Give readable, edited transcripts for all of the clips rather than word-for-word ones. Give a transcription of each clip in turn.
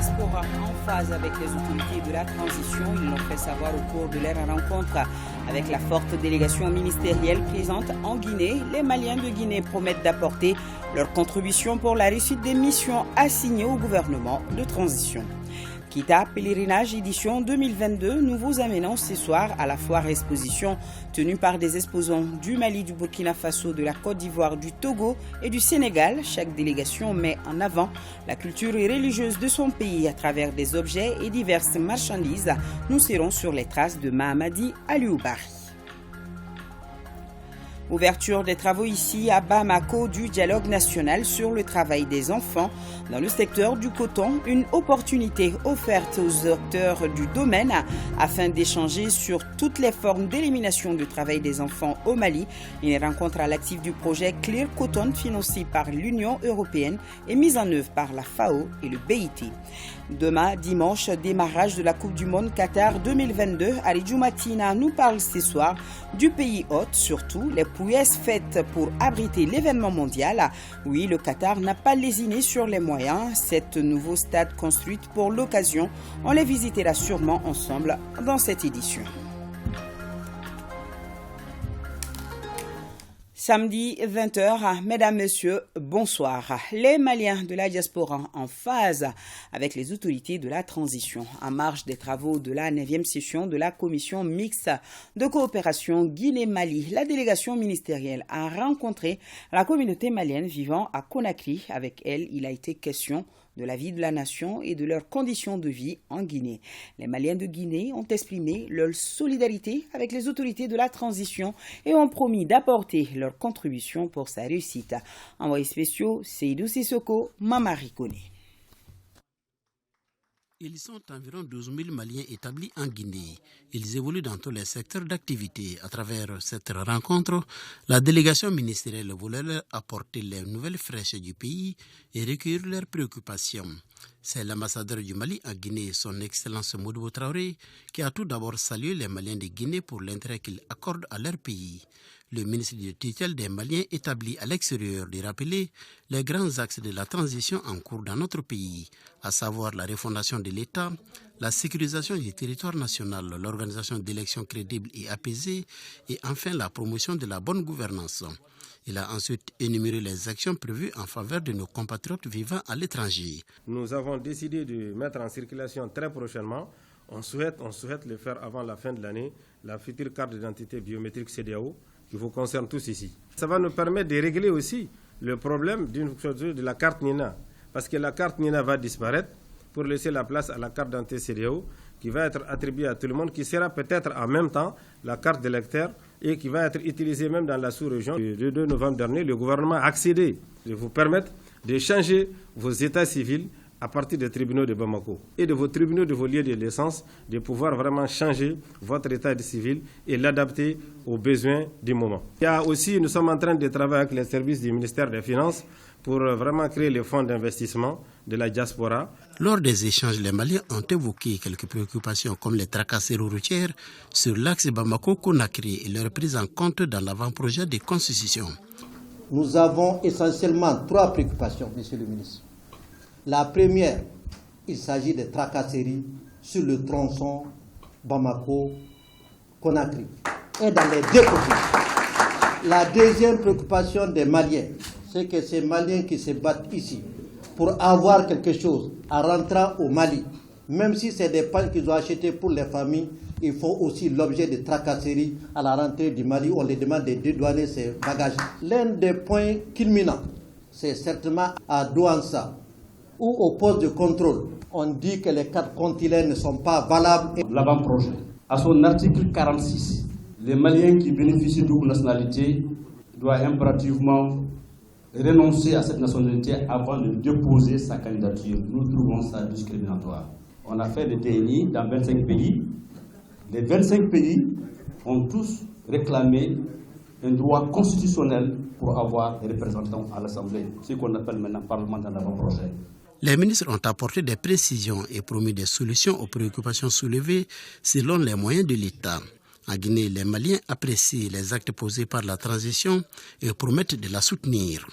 diaspora en phase avec les autorités de la transition. Ils l'ont fait savoir au cours de leur rencontre avec la forte délégation ministérielle présente en Guinée. Les Maliens de Guinée promettent d'apporter leur contribution pour la réussite des missions assignées au gouvernement de transition. Kita Pèlerinage édition 2022, nous vous amenons ce soir à la foire exposition tenue par des exposants du Mali, du Burkina Faso, de la Côte d'Ivoire, du Togo et du Sénégal. Chaque délégation met en avant la culture religieuse de son pays à travers des objets et diverses marchandises. Nous serons sur les traces de Mahamadi Alioubari. Ouverture des travaux ici à Bamako du dialogue national sur le travail des enfants dans le secteur du coton, une opportunité offerte aux acteurs du domaine afin d'échanger sur toutes les formes d'élimination du travail des enfants au Mali. Une rencontre à l'actif du projet Clear Cotton financé par l'Union européenne et mise en œuvre par la FAO et le BIT. Demain, dimanche, démarrage de la Coupe du Monde Qatar 2022. Aridjou Matina nous parle ce soir du pays hôte, surtout les prouesses faites pour abriter l'événement mondial. Oui, le Qatar n'a pas lésiné sur les moyens. Cet nouveau stade construit pour l'occasion, on les visitera sûrement ensemble dans cette édition. Samedi 20h, mesdames, messieurs, bonsoir. Les Maliens de la diaspora en phase avec les autorités de la transition. En marge des travaux de la 9e session de la commission mixte de coopération Guinée-Mali, la délégation ministérielle a rencontré la communauté malienne vivant à Conakry. Avec elle, il a été question de la vie de la nation et de leurs conditions de vie en Guinée. Les Maliens de Guinée ont exprimé leur solidarité avec les autorités de la transition et ont promis d'apporter leur contribution pour sa réussite. Envoyés spéciaux, Seydou Sissoko, Mamari Kone. Ils sont environ 12 000 Maliens établis en Guinée. Ils évoluent dans tous les secteurs d'activité. À travers cette rencontre, la délégation ministérielle voulait leur apporter les nouvelles fraîches du pays et recueillir leurs préoccupations. C'est l'ambassadeur du Mali en Guinée, son Excellence Modibo Traoré, qui a tout d'abord salué les Maliens de Guinée pour l'intérêt qu'ils accordent à leur pays. Le ministre du tutelle des Maliens établi à l'extérieur de rappeler les grands axes de la transition en cours dans notre pays, à savoir la refondation de l'État, la sécurisation du territoire national, l'organisation d'élections crédibles et apaisées et enfin la promotion de la bonne gouvernance. Il a ensuite énuméré les actions prévues en faveur de nos compatriotes vivant à l'étranger. Nous avons décidé de mettre en circulation très prochainement, on souhaite le faire avant la fin de l'année, la future carte d'identité biométrique CEDEAO, qui vous concerne tous ici. Ça va nous permettre de régler aussi le problème de la carte NINA, parce que la carte NINA va disparaître pour laisser la place à la carte d'identité CEDEAO, qui va être attribuée à tout le monde, qui sera peut-être en même temps la carte d'électeur et qui va être utilisée même dans la sous-région. Le 2 novembre dernier, le gouvernement a accédé de vous permettre de changer vos états civils à partir des tribunaux de Bamako et de vos tribunaux de vos lieux de naissance, de pouvoir vraiment changer votre état civil et l'adapter aux besoins du moment. Nous sommes en train de travailler avec les services du ministère des Finances pour vraiment créer le fonds d'investissement de la diaspora. Lors des échanges, les Maliens ont évoqué quelques préoccupations comme les tracasseries routières sur l'axe Bamako-Conakry et leur prise en compte dans l'avant-projet de constitution. Nous avons essentiellement 3 préoccupations, Monsieur le ministre. La première, il s'agit des tracasseries sur le tronçon Bamako-Conakry et dans les 2 côtés. La deuxième préoccupation des Maliens, c'est que ces Maliens qui se battent ici pour avoir quelque chose en rentrant au Mali, même si c'est des pagnes qu'ils ont achetés pour les familles, ils font aussi l'objet de tracasseries à la rentrée du Mali. On les demande de dédouaner ces bagages. L'un des points culminants, c'est certainement à Douança, où au poste de contrôle, on dit que les 4 continents ne sont pas valables. L'avant-projet, à son article 46, les Maliens qui bénéficient de double nationalité doivent impérativement renoncer à cette nationalité avant de déposer sa candidature. Nous trouvons ça discriminatoire. On a fait des TNI dans 25 pays. Les 25 pays ont tous réclamé un droit constitutionnel pour avoir des représentants à l'Assemblée, ce qu'on appelle maintenant Parlement dans l'avant-projet. Les ministres ont apporté des précisions et promis des solutions aux préoccupations soulevées selon les moyens de l'État. En Guinée, les Maliens apprécient les actes posés par la transition et promettent de la soutenir.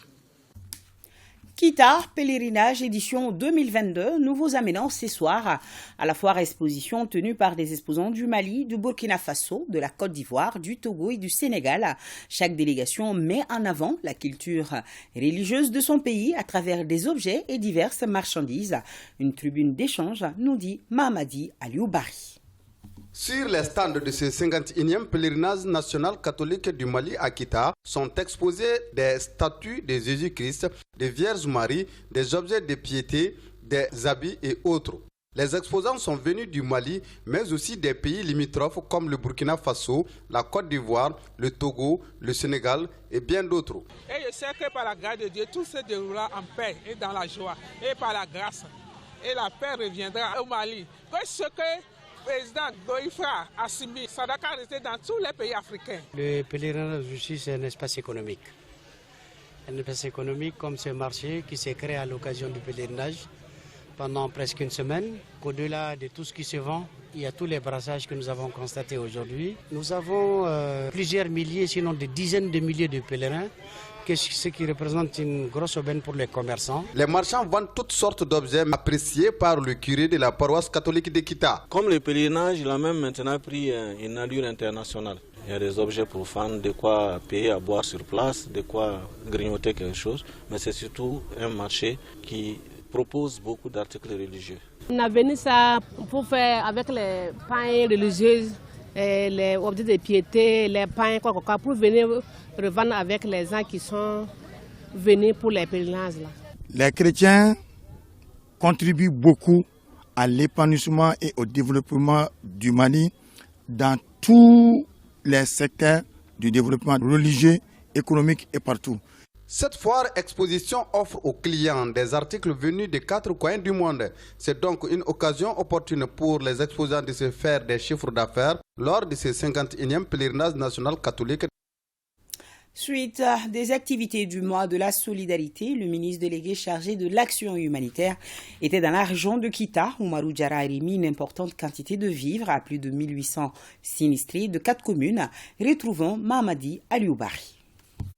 Kita, pèlerinage édition 2022, nouveaux amenants ce soir à la foire exposition tenue par des exposants du Mali, du Burkina Faso, de la Côte d'Ivoire, du Togo et du Sénégal. Chaque délégation met en avant la culture religieuse de son pays à travers des objets et diverses marchandises. Une tribune d'échange, nous dit Mamadi Alioubari. Sur les stands de ce 51e pèlerinage national catholique du Mali à Kita sont exposés des statues de Jésus-Christ, des Vierges Marie, des objets de piété, des habits et autres. Les exposants sont venus du Mali, mais aussi des pays limitrophes comme le Burkina Faso, la Côte d'Ivoire, le Togo, le Sénégal et bien d'autres. Et je sais que par la grâce de Dieu, tout se déroulera en paix et dans la joie. Et par la grâce, et la paix reviendra au Mali. Que ce que le président Goïfra Assimi, ça doit rester dans tous les pays africains. Le pèlerinage aussi, c'est un espace économique. Un espace économique comme ce marché qui s'est créé à l'occasion du pèlerinage pendant presque une semaine. Au-delà de tout ce qui se vend, il y a tous les brassages que nous avons constatés aujourd'hui. Nous avons plusieurs milliers, sinon des dizaines de milliers de pèlerins, ce qui représente une grosse aubaine pour les commerçants. Les marchands vendent toutes sortes d'objets appréciés par le curé de la paroisse catholique de Kita. Comme le pèlerinage, il a même maintenant pris une allure internationale. Il y a des objets profanes, de quoi payer à boire sur place, de quoi grignoter quelque chose. Mais c'est surtout un marché qui propose beaucoup d'articles religieux. On a venu ça pour faire avec les pains religieux, les objets de piété, les pains, pour venir revendre avec les gens qui sont venus pour les pèlerinages. Les chrétiens contribuent beaucoup à l'épanouissement et au développement du Mali dans tous les secteurs du développement religieux, économique et partout. Cette foire exposition offre aux clients des articles venus des 4 coins du monde. C'est donc une occasion opportune pour les exposants de se faire des chiffres d'affaires lors de ce 51e pèlerinage national catholique. Suite des activités du mois de la solidarité, le ministre délégué chargé de l'action humanitaire était dans la région de Kita, où Oumarou Diarra a remis une importante quantité de vivres à plus de 1800 sinistrés de 4 communes. Retrouvons Mamadi Alioubari.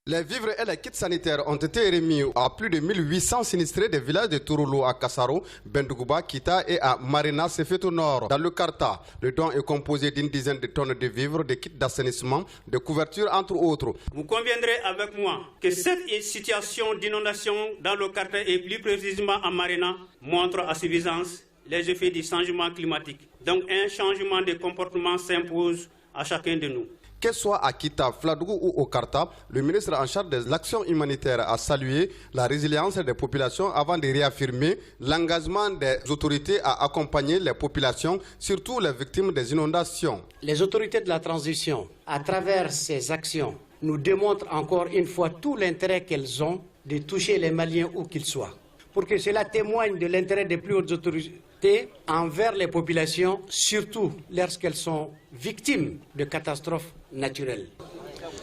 Les vivres et les kits sanitaires ont été remis à plus de 1800 sinistrés des villages de Touroulou à Kassaro, Bendouba, Kita et à Marina Sefeto Nord. Dans le Karta, le don est composé d'une dizaine de tonnes de vivres, de kits d'assainissement, de couvertures entre autres. Vous conviendrez avec moi que cette situation d'inondation dans le Karta et plus précisément à Marina montre à suffisance les effets du changement climatique. Donc un changement de comportement s'impose à chacun de nous. Que ce soit à Kita, Fladougou ou au Karta, le ministre en charge de l'action humanitaire a salué la résilience des populations avant de réaffirmer l'engagement des autorités à accompagner les populations, surtout les victimes des inondations. Les autorités de la transition, à travers ces actions, nous démontrent encore une fois tout l'intérêt qu'elles ont de toucher les Maliens où qu'ils soient. Pour que cela témoigne de l'intérêt des plus hautes autorités envers les populations, surtout lorsqu'elles sont victimes de catastrophes naturelles.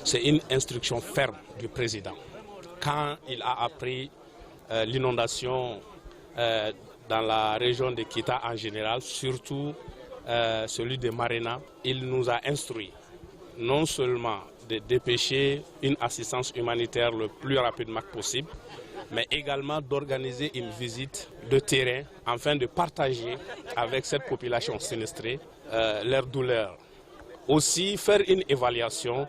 C'est une instruction ferme du président. Quand il a appris l'inondation dans la région de Kita en général, surtout celui de Marina, il nous a instruit non seulement de dépêcher une assistance humanitaire le plus rapidement possible, mais également d'organiser une visite de terrain afin de partager avec cette population sinistrée leurs douleurs. Aussi faire une évaluation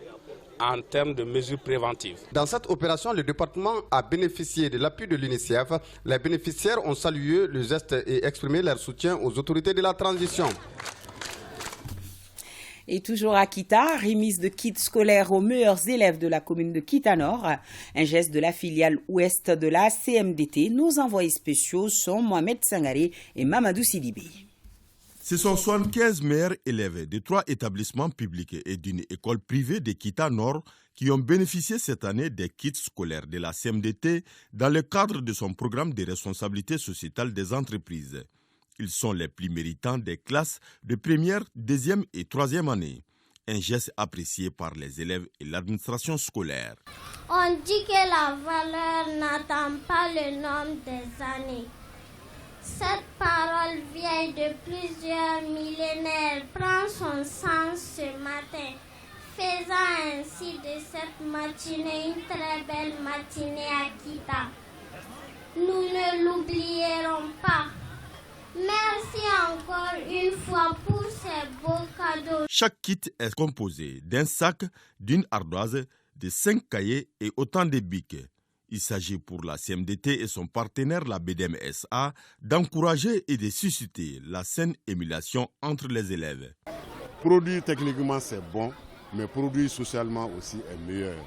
en termes de mesures préventives. Dans cette opération, le département a bénéficié de l'appui de l'UNICEF. Les bénéficiaires ont salué le geste et exprimé leur soutien aux autorités de la transition. Et toujours à Kita, remise de kits scolaires aux meilleurs élèves de la commune de Kita Nord. Un geste de la filiale ouest de la CMDT. Nos envoyés spéciaux sont Mohamed Sangaré et Mamadou Sidibé. Ce sont 75 meilleurs élèves de 3 établissements publics et d'une école privée de Kita Nord qui ont bénéficié cette année des kits scolaires de la CMDT dans le cadre de son programme de responsabilité sociétale des entreprises. Ils sont les plus méritants des classes de première, deuxième et troisième année. Un geste apprécié par les élèves et l'administration scolaire. On dit que la valeur n'attend pas le nombre des années. Cette parole vieille de plusieurs millénaires prend son sens ce matin, faisant ainsi de cette matinée une très belle matinée à Kita. nous ne l'oublierons pas. Merci encore une fois pour ces beaux cadeaux. Chaque kit est composé d'un sac, d'une ardoise, de 5 cahiers et autant de bics. Il s'agit pour la CMDT et son partenaire, la BDM-SA, d'encourager et de susciter la saine émulation entre les élèves. Produire techniquement c'est bon, mais produire socialement aussi est meilleur.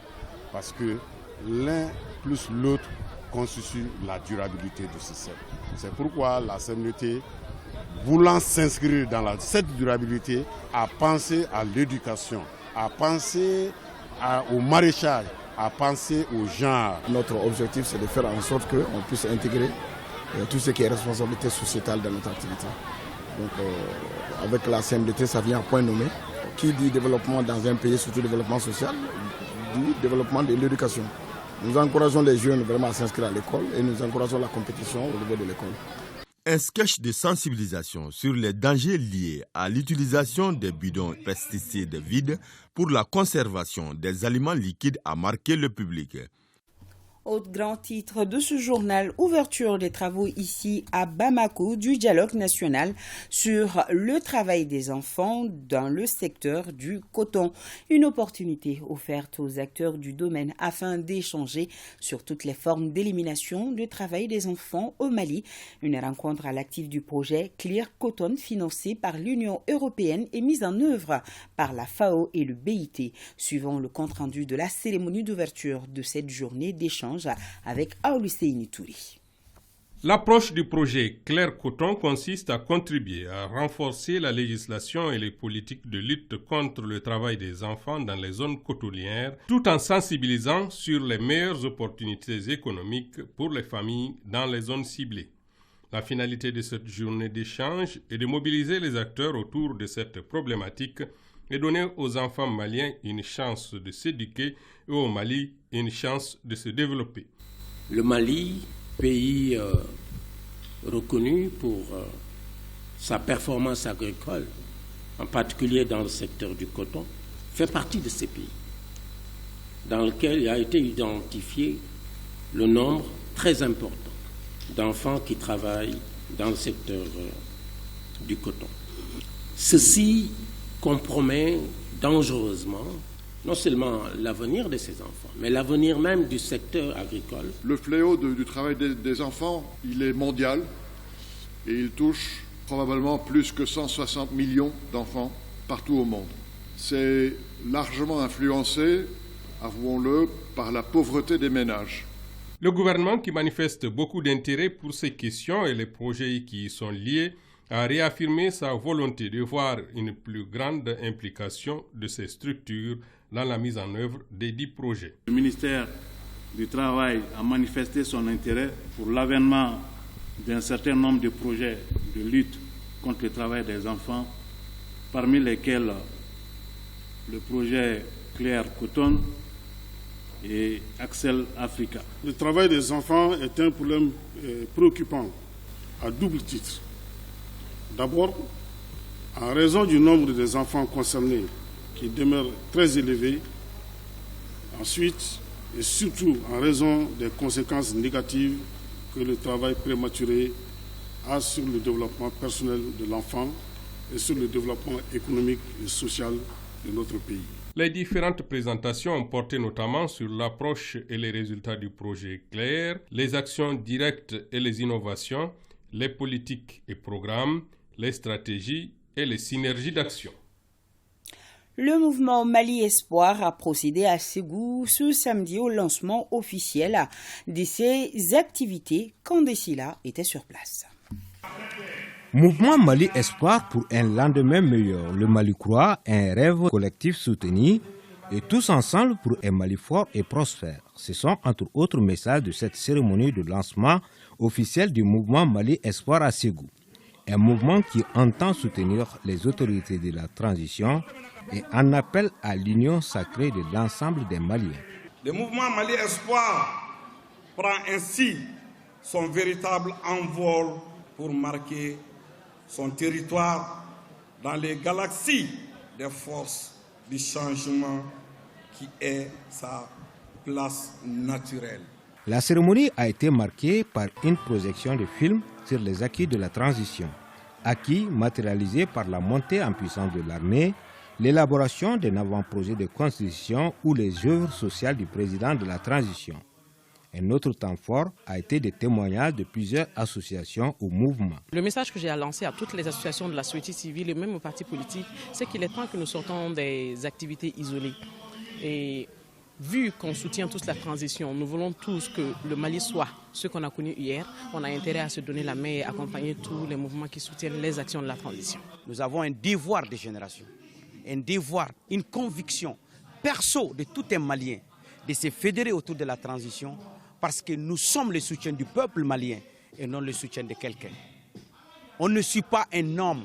Parce que l'un plus l'autre constitue la durabilité du système. C'est pourquoi la CMDT, voulant s'inscrire dans cette durabilité, a pensé à l'éducation, a pensé au maraîchage, à penser au genre. Notre objectif, c'est de faire en sorte qu'on puisse intégrer tout ce qui est responsabilité sociétale dans notre activité. Donc, avec la CMDT, ça vient à point nommé. Qui dit développement dans un pays, surtout développement social, dit développement de l'éducation. Nous encourageons les jeunes vraiment à s'inscrire à l'école et nous encourageons la compétition au niveau de l'école. Un sketch de sensibilisation sur les dangers liés à l'utilisation des bidons pesticides vides pour la conservation des aliments liquides a marqué le public. Autre grand titre de ce journal, ouverture des travaux ici à Bamako du dialogue national sur le travail des enfants dans le secteur du coton. Une opportunité offerte aux acteurs du domaine afin d'échanger sur toutes les formes d'élimination du travail des enfants au Mali. Une rencontre à l'actif du projet Clear Cotton financé par l'Union européenne et mise en œuvre par la FAO et le BIT. Suivant le compte-rendu de la cérémonie d'ouverture de cette journée d'échange avec Aoulisseini Touri. L'approche du projet Clair Coton consiste à contribuer à renforcer la législation et les politiques de lutte contre le travail des enfants dans les zones cotonnières, tout en sensibilisant sur les meilleures opportunités économiques pour les familles dans les zones ciblées. La finalité de cette journée d'échange est de mobiliser les acteurs autour de cette problématique et donner aux enfants maliens une chance de s'éduquer et au Mali une chance de se développer. Le Mali, pays reconnu pour sa performance agricole, en particulier dans le secteur du coton, fait partie de ces pays dans lesquels il a été identifié le nombre très important d'enfants qui travaillent dans le secteur du coton. Ceci compromet dangereusement non seulement l'avenir de ces enfants, mais l'avenir même du secteur agricole. Le fléau du travail des enfants, il est mondial et il touche probablement plus que 160 millions d'enfants partout au monde. C'est largement influencé, avouons-le, par la pauvreté des ménages. Le gouvernement, qui manifeste beaucoup d'intérêt pour ces questions et les projets qui y sont liés, a réaffirmé sa volonté de voir une plus grande implication de ces structures dans la mise en œuvre des 10 projets. Le ministère du Travail a manifesté son intérêt pour l'avènement d'un certain nombre de projets de lutte contre le travail des enfants, parmi lesquels le projet Clair Coton et Axel Africa. Le travail des enfants est un problème préoccupant à double titre. D'abord, en raison du nombre des enfants concernés qui demeure très élevé. Ensuite, et surtout en raison des conséquences négatives que le travail prématuré a sur le développement personnel de l'enfant et sur le développement économique et social de notre pays. Les différentes présentations ont porté notamment sur l'approche et les résultats du projet Clair, les actions directes et les innovations, les politiques et programmes, les stratégies et les synergies d'action. Le mouvement Mali Espoir a procédé à Ségou ce samedi au lancement officiel de ses activités quand Dessila était sur place. Mouvement Mali Espoir pour un lendemain meilleur. Le Mali croit, un rêve collectif soutenu et tous ensemble pour un Mali fort et prospère. Ce sont entre autres messages de cette cérémonie de lancement officiel du mouvement Mali Espoir à Ségou. Un mouvement qui entend soutenir les autorités de la transition et en appelle à l'union sacrée de l'ensemble des Maliens. Le mouvement Mali Espoir prend ainsi son véritable envol pour marquer son territoire dans les galaxies des forces du changement qui est sa place naturelle. La cérémonie a été marquée par une projection de films sur les acquis de la transition, acquis matérialisés par la montée en puissance de l'armée, l'élaboration d'un avant-projet de constitution ou les œuvres sociales du président de la transition. Un autre temps fort a été des témoignages de plusieurs associations ou mouvements. Le message que j'ai à lancer à toutes les associations de la société civile et même aux partis politiques, c'est qu'il est temps que nous sortons des activités isolées. Et vu qu'on soutient tous la transition, nous voulons tous que le Mali soit ce qu'on a connu hier. On a intérêt à se donner la main et accompagner tous les mouvements qui soutiennent les actions de la transition. Nous avons un devoir de génération, un devoir, une conviction perso de tout un Malien de se fédérer autour de la transition parce que nous sommes le soutien du peuple malien et non le soutien de quelqu'un. On ne suit pas un homme,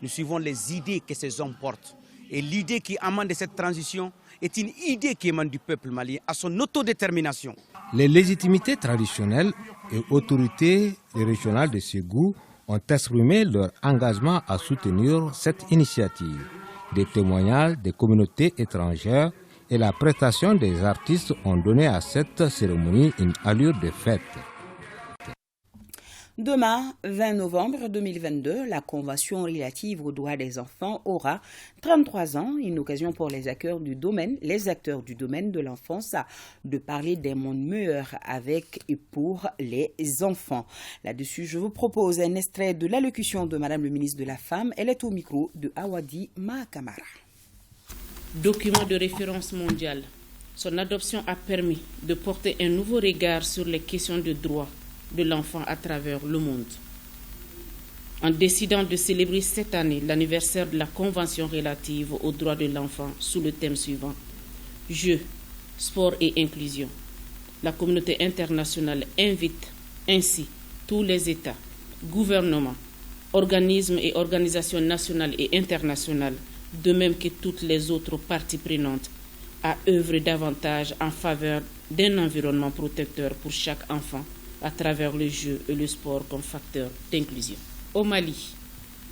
nous suivons les idées que ces hommes portent. Et l'idée qui émane de cette transition est une idée qui émane du peuple malien à son autodétermination. Les légitimités traditionnelles et autorités régionales de Ségou ont exprimé leur engagement à soutenir cette initiative. Des témoignages des communautés étrangères et la prestation des artistes ont donné à cette cérémonie une allure de fête. Demain, 20 novembre 2022, la Convention relative aux droits des enfants aura 33 ans, une occasion pour les acteurs du domaine de l'enfance de parler d'un monde meilleur avec et pour les enfants. Là-dessus, je vous propose un extrait de l'allocution de Madame le ministre de la Femme. Elle est au micro de Awadi Mahakamara. Document de référence mondiale, son adoption a permis de porter un nouveau regard sur les questions de droits de l'enfant à travers le monde. En décidant de célébrer cette année l'anniversaire de la Convention relative aux droits de l'enfant sous le thème suivant, Jeux, sport et inclusion, la communauté internationale invite ainsi tous les États, gouvernements, organismes et organisations nationales et internationales, de même que toutes les autres parties prenantes, à œuvrer davantage en faveur d'un environnement protecteur pour chaque enfant à travers le jeu et le sport comme facteur d'inclusion. Au Mali,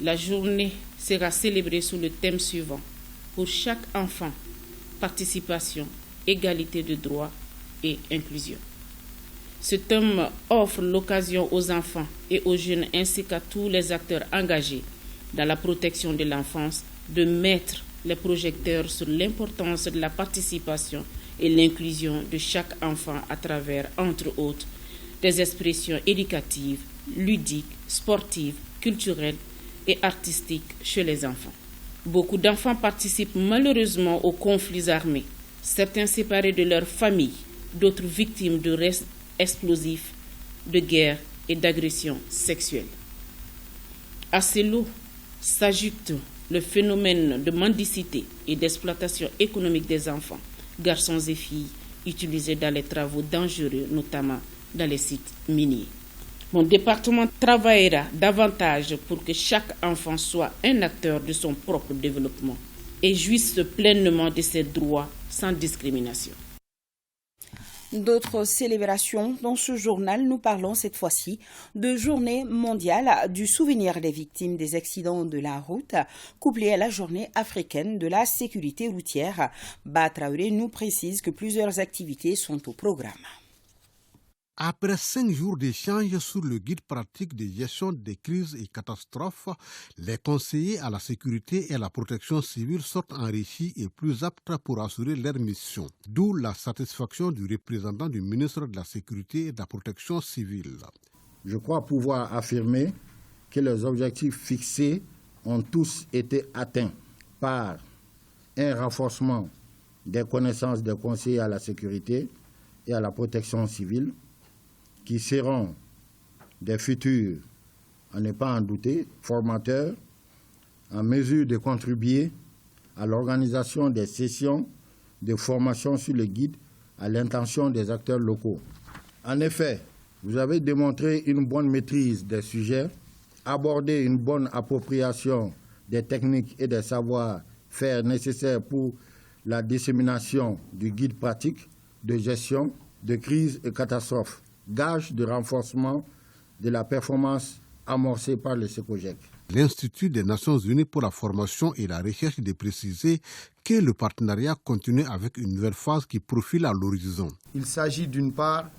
la journée sera célébrée sous le thème suivant, pour chaque enfant, participation, égalité de droits et inclusion. Ce thème offre l'occasion aux enfants et aux jeunes ainsi qu'à tous les acteurs engagés dans la protection de l'enfance de mettre les projecteurs sur l'importance de la participation et l'inclusion de chaque enfant à travers, entre autres, des expressions éducatives, ludiques, sportives, culturelles et artistiques chez les enfants. Beaucoup d'enfants participent malheureusement aux conflits armés, certains séparés de leur famille, d'autres victimes de restes explosifs, de guerres et d'agressions sexuelles. À ces lots s'ajoute le phénomène de mendicité et d'exploitation économique des enfants, garçons et filles, utilisés dans les travaux dangereux, notamment dans les sites miniers. Mon département travaillera davantage pour que chaque enfant soit un acteur de son propre développement et jouisse pleinement de ses droits sans discrimination. D'autres célébrations dans ce journal, nous parlons cette fois-ci de journée mondiale du souvenir des victimes des accidents de la route, couplée à la journée africaine de la sécurité routière. Ba Traoré nous précise que plusieurs activités sont au programme. Après 5 jours d'échanges sur le guide pratique de gestion des crises et catastrophes, les conseillers à la sécurité et à la protection civile sortent enrichis et plus aptes pour assurer leur mission. D'où la satisfaction du représentant du ministre de la Sécurité et de la Protection civile. Je crois pouvoir affirmer que les objectifs fixés ont tous été atteints par un renforcement des connaissances des conseillers à la sécurité et à la protection civile, qui seront des futurs, à ne pas en douter, formateurs, en mesure de contribuer à l'organisation des sessions de formation sur le guide à l'intention des acteurs locaux. En effet, vous avez démontré une bonne maîtrise des sujets, abordé une bonne appropriation des techniques et des savoir-faire nécessaires pour la dissémination du guide pratique de gestion de crises et catastrophes, gage de renforcement de la performance amorcée par le SECOGEC. L'Institut des Nations Unies pour la formation et la recherche de préciser que le partenariat continue avec une nouvelle phase qui profile à l'horizon. Il s'agit d'une part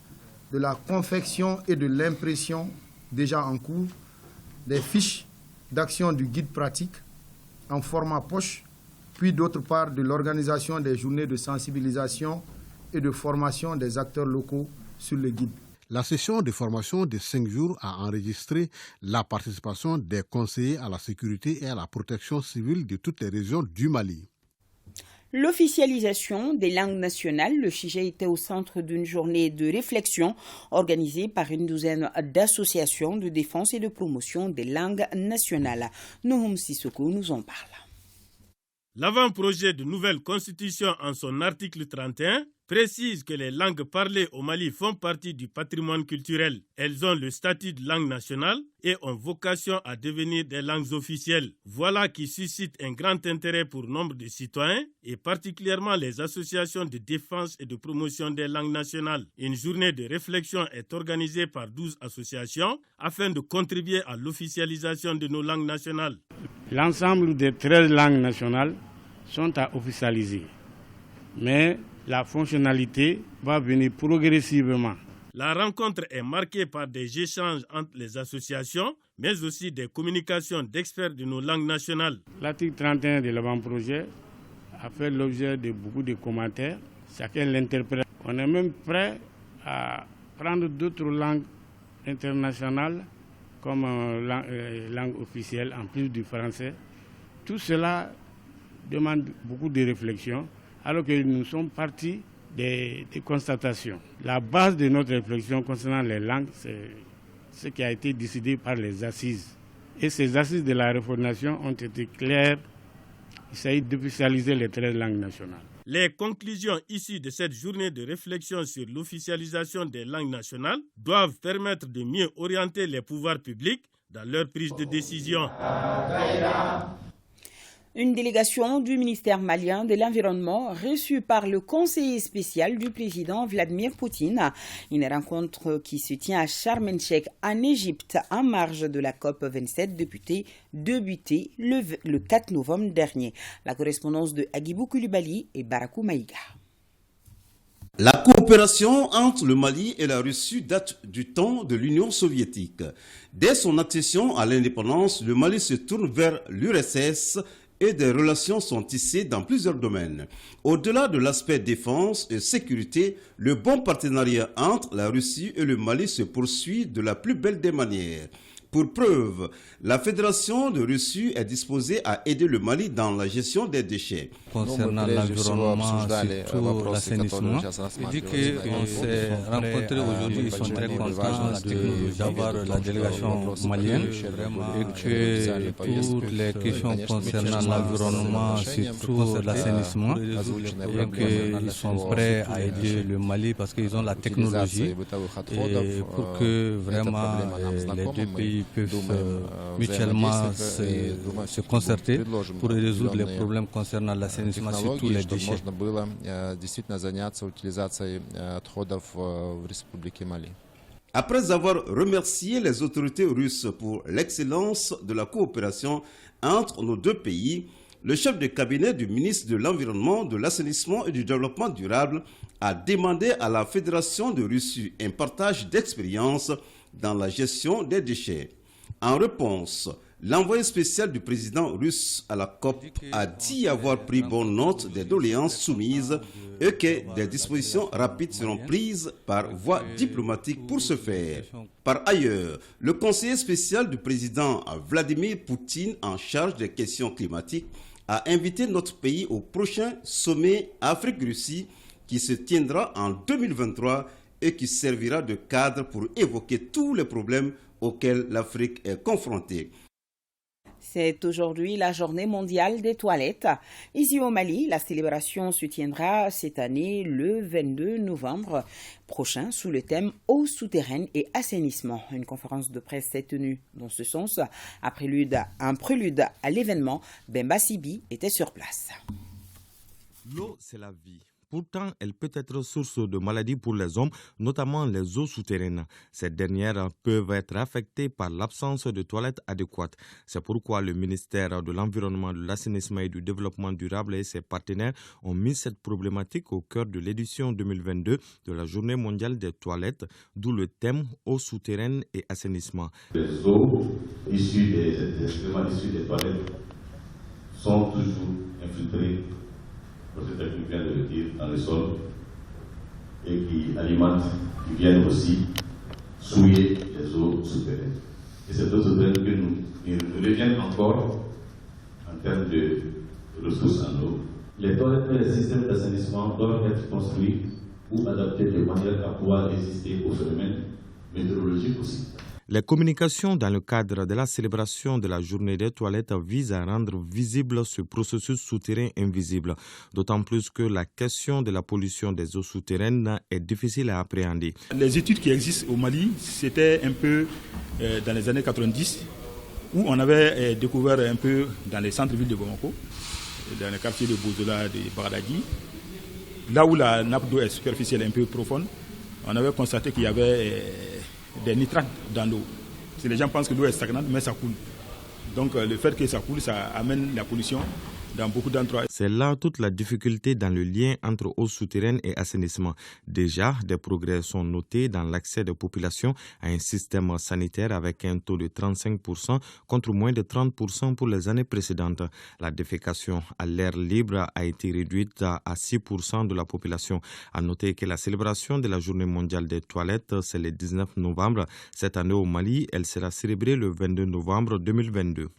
de la confection et de l'impression déjà en cours des fiches d'action du guide pratique en format poche, puis d'autre part de l'organisation des journées de sensibilisation et de formation des acteurs locaux sur le guide. La session de formation de 5 jours a enregistré la participation des conseillers à la sécurité et à la protection civile de toutes les régions du Mali. L'officialisation des langues nationales, le sujet était au centre d'une journée de réflexion organisée par une douzaine d'associations de défense et de promotion des langues nationales. Nohom Sissoko nous en parle. L'avant-projet de nouvelle constitution en son article 31 précise que les langues parlées au Mali font partie du patrimoine culturel. Elles ont le statut de langue nationale et ont vocation à devenir des langues officielles. Voilà qui suscite un grand intérêt pour nombre de citoyens et particulièrement les associations de défense et de promotion des langues nationales. Une journée de réflexion est organisée par 12 associations afin de contribuer à l'officialisation de nos langues nationales. L'ensemble des 13 langues nationales sont à officialiser, mais la fonctionnalité va venir progressivement. La rencontre est marquée par des échanges entre les associations, mais aussi des communications d'experts de nos langues nationales. L'article 31 de l'avant-projet a fait l'objet de beaucoup de commentaires. Chacun l'interprète. On est même prêt à prendre d'autres langues internationales comme langue officielle en plus du français. Tout cela demande beaucoup de réflexion, alors que nous sommes partis des constatations. La base de notre réflexion concernant les langues, c'est ce qui a été décidé par les assises. Et ces assises de la refondation ont été claires. Il s'agit d'officialiser les 13 langues nationales. Les conclusions issues de cette journée de réflexion sur l'officialisation des langues nationales doivent permettre de mieux orienter les pouvoirs publics dans leur prise de décision. Une délégation du ministère malien de l'Environnement reçue par le conseiller spécial du président Vladimir Poutine. Une rencontre qui se tient à Sharm el-Sheikh en Égypte en marge de la COP 27 débutée le 4 novembre dernier. La correspondance de Agibou Koulibaly et Barakou Maïga. La coopération entre le Mali et la Russie date du temps de l'Union soviétique. Dès son accession à l'indépendance, le Mali se tourne vers l'URSS et des relations sont tissées dans plusieurs domaines. Au-delà de l'aspect défense et sécurité, le bon partenariat entre la Russie et le Mali se poursuit de la plus belle des manières. Pour preuve, la Fédération de Russie est disposée à aider le Mali dans la gestion des déchets. Concernant l'environnement, surtout l'assainissement, je dis qu'on s'est rencontrés aujourd'hui, ils sont très contents d'avoir la délégation malienne et que toutes les questions concernant l'environnement, surtout l'assainissement, et qu'ils sont prêts à aider le Mali parce qu'ils ont la technologie et pour que vraiment les deux pays peuvent mutuellement se concerter pour résoudre les problèmes concernant l'assainissement, surtout les déchets. Après avoir remercié les autorités russes pour l'excellence de la coopération entre nos deux pays, le chef de cabinet du ministre de l'Environnement, de l'Assainissement et du Développement durable a demandé à la Fédération de Russie un partage d'expérience dans la gestion des déchets. En réponse, l'envoyé spécial du président russe à la COP a dit avoir pris bonne note des doléances soumises et que des dispositions rapides seront prises par voie diplomatique pour ce faire. Par ailleurs, le conseiller spécial du président Vladimir Poutine en charge des questions climatiques a invité notre pays au prochain sommet Afrique-Russie qui se tiendra en 2023 et qui servira de cadre pour évoquer tous les problèmes auxquels l'Afrique est confrontée. C'est aujourd'hui la journée mondiale des toilettes. Ici au Mali, la célébration se tiendra cette année le 22 novembre prochain sous le thème eau souterraine et assainissement. Une conférence de presse s'est tenue dans ce sens. Un prélude à l'événement, Bemba Sibi était sur place. L'eau, c'est la vie. Pourtant, elle peut être source de maladies pour les hommes, notamment les eaux souterraines. Ces dernières peuvent être affectées par l'absence de toilettes adéquates. C'est pourquoi le ministère de l'Environnement, de l'Assainissement et du Développement durable et ses partenaires ont mis cette problématique au cœur de l'édition 2022 de la Journée mondiale des toilettes, d'où le thème eau souterraine et assainissement. Les eaux issues des excréments issus des toilettes sont toujours infiltrées, professeur qui vient de le dire, dans le sol et qui alimentent, qui viennent aussi souiller les eaux souterraines. Et c'est eaux souterraines que nous reviennent encore en termes de ressources en eau. Les toilettes et les systèmes d'assainissement doivent être construits ou adaptés de manière à pouvoir résister aux phénomènes météorologiques aussi. Les communications dans le cadre de la célébration de la journée des toilettes visent à rendre visible ce processus souterrain invisible, d'autant plus que la question de la pollution des eaux souterraines est difficile à appréhender. Les études qui existent au Mali, c'était un peu dans les années 90, où on avait découvert un peu dans les centres-villes de Bamako, dans les quartiers de Bozola, de Bagdadi, là où la nappe d'eau est superficielle un peu profonde, on avait constaté qu'il y avait des nitrates dans l'eau. Si les gens pensent que l'eau est stagnante, mais ça coule. Donc le fait que ça coule, ça amène la pollution dans beaucoup d'endroits. C'est là toute la difficulté dans le lien entre eau souterraine et assainissement. Déjà, des progrès sont notés dans l'accès des populations à un système sanitaire avec un taux de 35% contre moins de 30% pour les années précédentes. La défécation à l'air libre a été réduite à 6% de la population. À noter que la célébration de la Journée mondiale des toilettes, c'est le 19 novembre. Cette année au Mali, elle sera célébrée le 22 novembre 2022.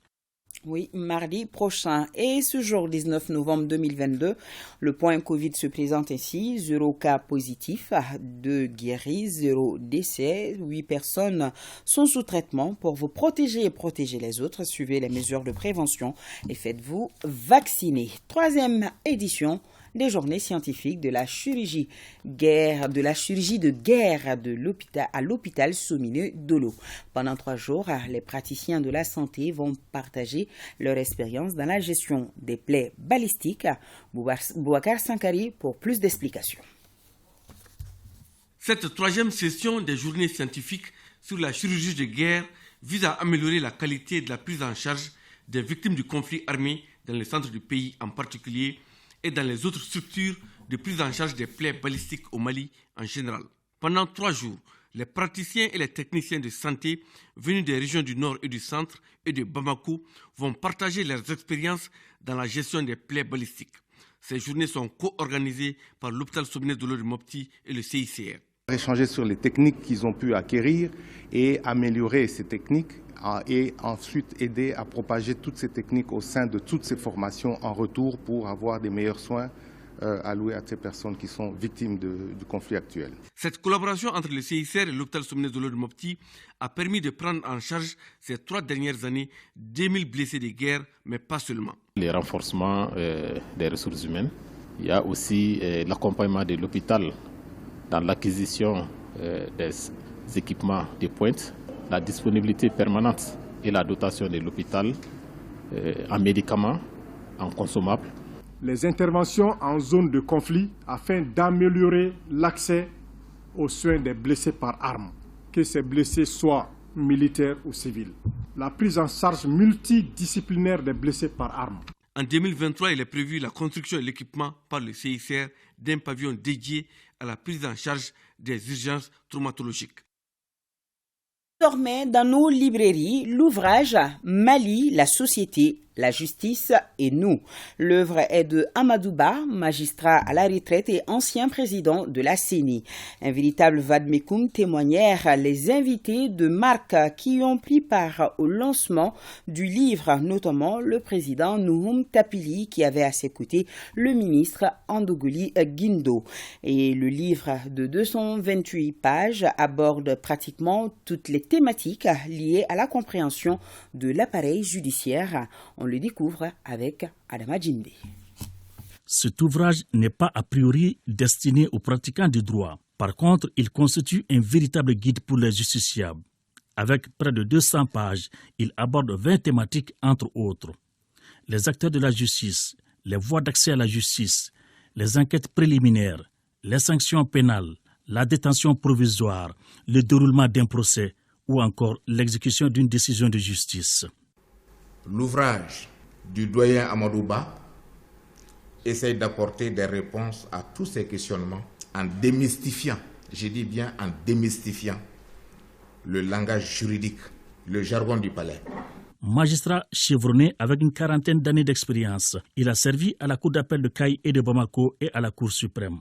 Oui, mardi prochain. Et ce jour 19 novembre 2022, le point Covid se présente ainsi. 0 cas positifs, 2 guéris, 0 décès, 8 personnes sont sous traitement. Pour vous protéger et protéger les autres, suivez les mesures de prévention et faites-vous vacciner. 3e édition des journées scientifiques de la chirurgie de guerre à l'hôpital Somineux Dolo. Pendant 3 jours, les praticiens de la santé vont partager leur expérience dans la gestion des plaies balistiques. Boubacar Sankari pour plus d'explications. Cette 3e session des journées scientifiques sur la chirurgie de guerre vise à améliorer la qualité de la prise en charge des victimes du conflit armé dans le centre du pays en particulier et dans les autres structures de prise en charge des plaies balistiques au Mali en général. Pendant 3 jours, les praticiens et les techniciens de santé venus des régions du Nord et du Centre et de Bamako vont partager leurs expériences dans la gestion des plaies balistiques. Ces journées sont co-organisées par l'hôpital Somineux Dolo de Mopti et le CICR. Échanger sur les techniques qu'ils ont pu acquérir et améliorer ces techniques et ensuite aider à propager toutes ces techniques au sein de toutes ces formations en retour pour avoir des meilleurs soins alloués à ces personnes qui sont victimes du conflit actuel. Cette collaboration entre le CICR et l'hôpital Somineux Dolo de Mopti a permis de prendre en charge ces 3 dernières années 2000 blessés de guerre, mais pas seulement. Les renforcements des ressources humaines, il y a aussi l'accompagnement de l'hôpital dans l'acquisition des équipements de pointe, la disponibilité permanente et la dotation de l'hôpital en médicaments, en consommables. Les interventions en zone de conflit afin d'améliorer l'accès aux soins des blessés par arme, que ces blessés soient militaires ou civils. La prise en charge multidisciplinaire des blessés par arme. En 2023, il est prévu la construction et l'équipement par le CICR d'un pavillon dédié à la prise en charge des urgences traumatologiques. Désormais, dans nos librairies, l'ouvrage Mali, la société, la justice et nous. L'œuvre est de Amadouba, magistrat à la retraite et ancien président de la CENI. Un véritable vademecum témoignèrent les invités de marque qui ont pris part au lancement du livre, notamment le président Nouhoum Tapili qui avait à ses côtés le ministre Andogoli Guindo. Et le livre de 228 pages aborde pratiquement toutes les thématiques liées à la compréhension de l'appareil judiciaire. On le découvre avec Adama Djindé. Cet ouvrage n'est pas a priori destiné aux pratiquants du droit. Par contre, il constitue un véritable guide pour les justiciables. Avec près de 200 pages, il aborde 20 thématiques entre autres. Les acteurs de la justice, les voies d'accès à la justice, les enquêtes préliminaires, les sanctions pénales, la détention provisoire, le déroulement d'un procès ou encore l'exécution d'une décision de justice. L'ouvrage du doyen Amadouba essaye d'apporter des réponses à tous ces questionnements en démystifiant, je dis bien en démystifiant, le langage juridique, le jargon du palais. Magistrat chevronné avec une quarantaine d'années d'expérience, il a servi à la Cour d'appel de Caille et de Bamako et à la Cour suprême.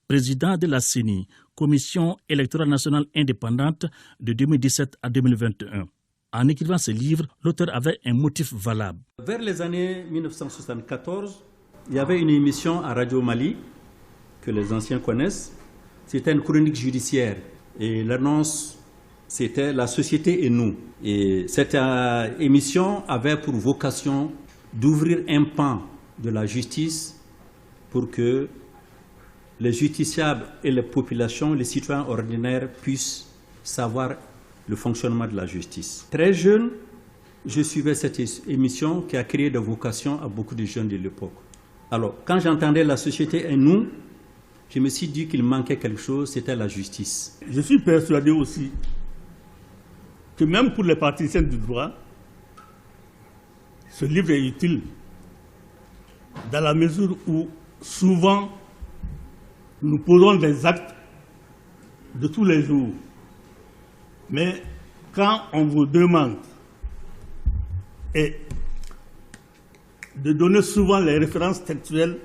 Président de la CENI, Commission électorale nationale indépendante de 2017 à 2021. En écrivant ce livre, l'auteur avait un motif valable. Vers les années 1974, il y avait une émission à Radio Mali, que les anciens connaissent. C'était une chronique judiciaire. Et l'annonce, c'était « La société et nous ». Et cette émission avait pour vocation d'ouvrir un pan de la justice pour que les justiciables et les populations, les citoyens ordinaires puissent savoir le fonctionnement de la justice. Très jeune, je suivais cette émission qui a créé des vocations à beaucoup de jeunes de l'époque. Alors, quand j'entendais la société et nous, je me suis dit qu'il manquait quelque chose, c'était la justice. Je suis persuadé aussi que même pour les praticiens du droit, ce livre est utile dans la mesure où souvent nous posons des actes de tous les jours. Mais quand on vous demande de donner souvent les références textuelles,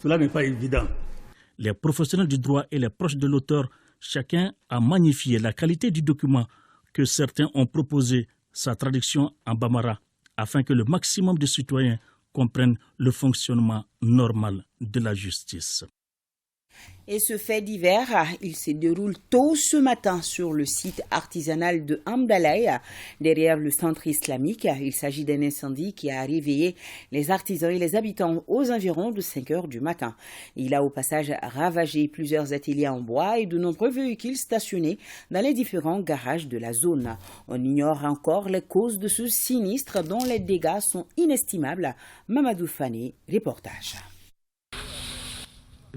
cela n'est pas évident. Les professionnels du droit et les proches de l'auteur, chacun a magnifié la qualité du document que certains ont proposé sa traduction en bambara afin que le maximum de citoyens comprennent le fonctionnement normal de la justice. Et ce fait divers, il se déroule tôt ce matin sur le site artisanal de Hamdalaï, derrière le centre islamique. Il s'agit d'un incendie qui a réveillé les artisans et les habitants aux environs de 5 heures du matin. Il a au passage ravagé plusieurs ateliers en bois et de nombreux véhicules stationnés dans les différents garages de la zone. On ignore encore les causes de ce sinistre dont les dégâts sont inestimables. Mamadou Fane, reportage.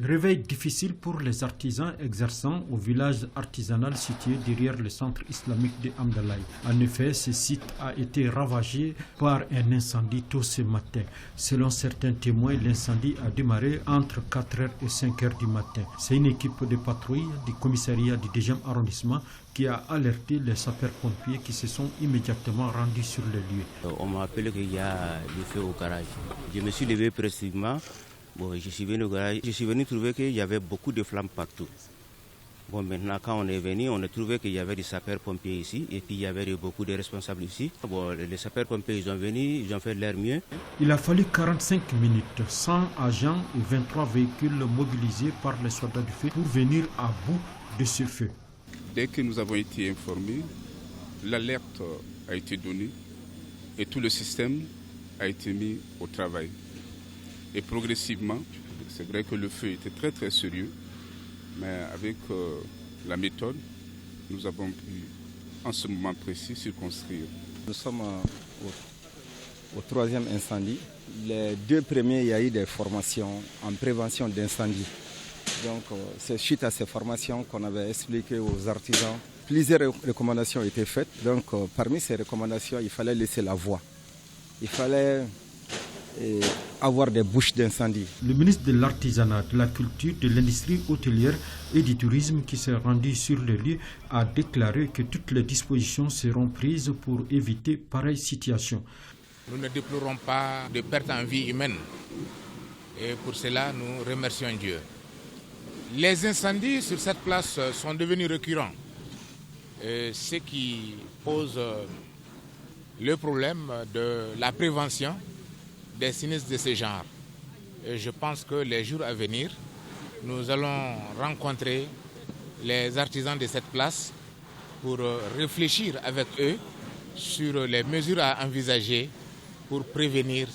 Réveil difficile pour les artisans exerçant au village artisanal situé derrière le centre islamique de Hamdalaï. En effet, ce site a été ravagé par un incendie tôt ce matin. Selon certains témoins, l'incendie a démarré entre 4h et 5h du matin. C'est une équipe de patrouille du commissariat du 2e arrondissement qui a alerté les sapeurs-pompiers qui se sont immédiatement rendus sur le lieu. On m'a appelé qu'il y a du feu au garage. Je me suis levé précisément. Bon, je suis venu au garage, je suis venu trouver qu'il y avait beaucoup de flammes partout. Bon, maintenant, quand on est venu, on a trouvé qu'il y avait des sapeurs-pompiers ici, et puis il y avait beaucoup de responsables ici. Bon, les sapeurs-pompiers, ils sont venus, ils ont fait de leur mieux. Il a fallu 45 minutes, 100 agents et 23 véhicules mobilisés par les soldats du feu pour venir à bout de ce feu. Dès que nous avons été informés, l'alerte a été donnée et tout le système a été mis au travail. Et progressivement, c'est vrai que le feu était très très sérieux, mais avec la méthode, nous avons pu, en ce moment précis, circonscrire. Nous sommes au 3e incendie. Les 2 premiers, il y a eu des formations en prévention d'incendie. Donc c'est suite à ces formations qu'on avait expliqué aux artisans. Plusieurs recommandations ont été faites. Donc parmi ces recommandations, il fallait laisser la voie. Il fallait avoir des bouches d'incendie. Le ministre de l'Artisanat, de la Culture, de l'Industrie hôtelière et du Tourisme qui s'est rendu sur le lieu a déclaré que toutes les dispositions seront prises pour éviter pareille situation. Nous ne déplorons pas de perte en vie humaine et pour cela nous remercions Dieu. Les incendies sur cette place sont devenus récurrents, ce qui pose le problème de la prévention des sinistres de ce genre. Et je pense que les jours à venir, nous allons rencontrer les artisans de cette place pour réfléchir avec eux sur les mesures à envisager pour prévenir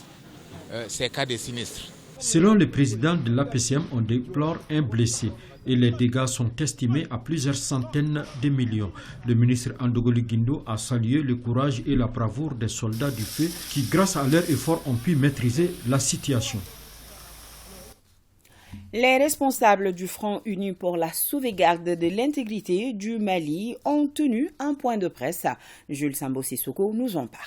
ces cas de sinistres. Selon le président de l'APCM, on déplore un blessé et les dégâts sont estimés à plusieurs centaines de millions. Le ministre Andogoli Guindo a salué le courage et la bravoure des soldats du feu qui, grâce à leur effort, ont pu maîtriser la situation. Les responsables du Front uni pour la sauvegarde de l'intégrité du Mali ont tenu un point de presse. Jules Sambo Sissoko nous en parle.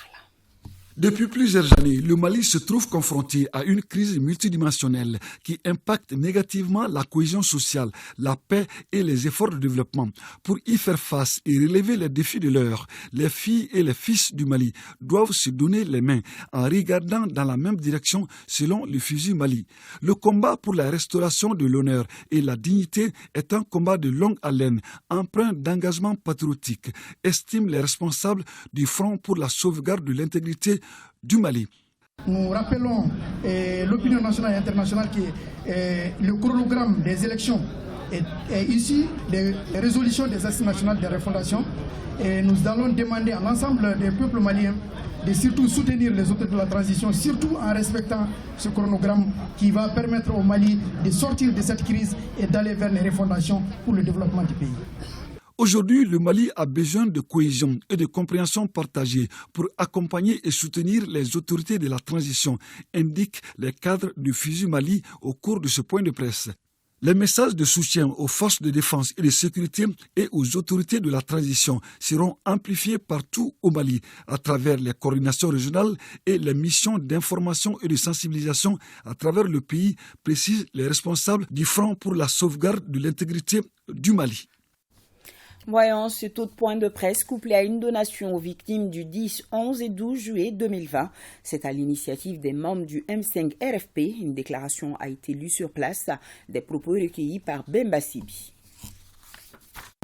Depuis plusieurs années, le Mali se trouve confronté à une crise multidimensionnelle qui impacte négativement la cohésion sociale, la paix et les efforts de développement. Pour y faire face et relever les défis de l'heure, les filles et les fils du Mali doivent se donner les mains en regardant dans la même direction selon le fusil Mali. Le combat pour la restauration de l'honneur et la dignité est un combat de longue haleine, empreint d'engagement patriotique, estiment les responsables du Front pour la sauvegarde de l'intégrité du Mali. Nous rappelons l'opinion nationale et internationale que le chronogramme des élections est issu des résolutions des assises nationales de refondation. Et nous allons demander à l'ensemble des peuples maliens de surtout soutenir les autorités de la transition, surtout en respectant ce chronogramme qui va permettre au Mali de sortir de cette crise et d'aller vers les refondations pour le développement du pays. Aujourd'hui, le Mali a besoin de cohésion et de compréhension partagée pour accompagner et soutenir les autorités de la transition, indiquent les cadres du FUSI Mali au cours de ce point de presse. Les messages de soutien aux forces de défense et de sécurité et aux autorités de la transition seront amplifiés partout au Mali à travers les coordinations régionales et les missions d'information et de sensibilisation à travers le pays, précisent les responsables du Front pour la sauvegarde de l'intégrité du Mali. Voyons ce taux de point de presse couplé à une donation aux victimes du 10, 11 et 12 juillet 2020. C'est à l'initiative des membres du M5 RFP. Une déclaration a été lue sur place, des propos recueillis par Bemba Sibi.